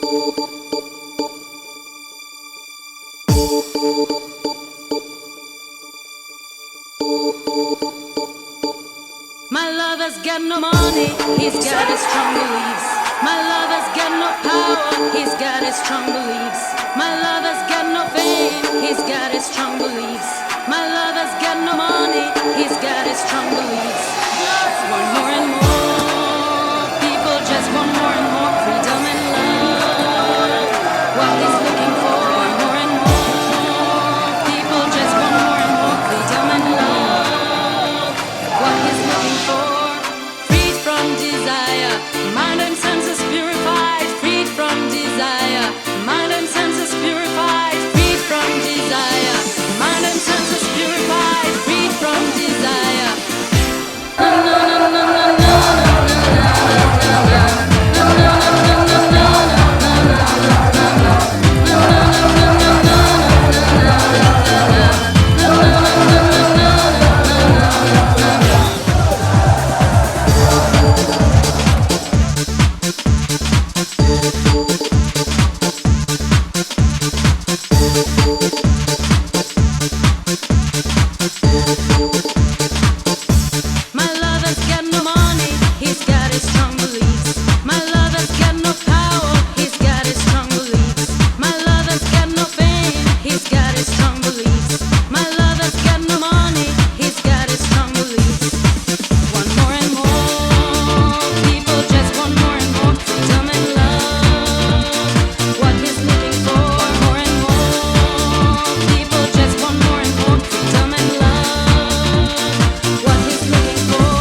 My lover's got no money, he's got his strong beliefs. My lover's got no power, he's got his strong beliefs. My lover's got no fame, he's got his strong beliefs. My lover's got no money, he's got his strong beliefs. Want more and more, people just want more and more freedom and love. What he's looking for, more and more, people just want more and more freedom and love. What he's looking for, freed from desire, mind and senses purified, freed from desire, mind and senses purified, freed from desire, mind and senses purified, freed from desire. No, no, no, no, no, no, my lover's got no money, he's got his strong beliefs. My lover's got no power, he's got his strong beliefs. My lover's got no fame, he's got his strong beliefs. My lover's got no money, he's got his strong beliefs. Want more and more, people just want more and more freedom and love. What he's looking for, more and more, people just want more and more freedom and love. What he's looking for,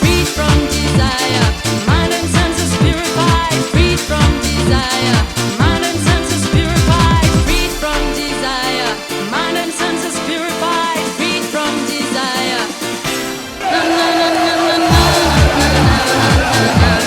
freed from desire, mind and senses purified, freed from desire, mind and senses purified, freed from desire, mind and senses purified, freed from desire. No, no, no, no, no, no, no, no, no, no.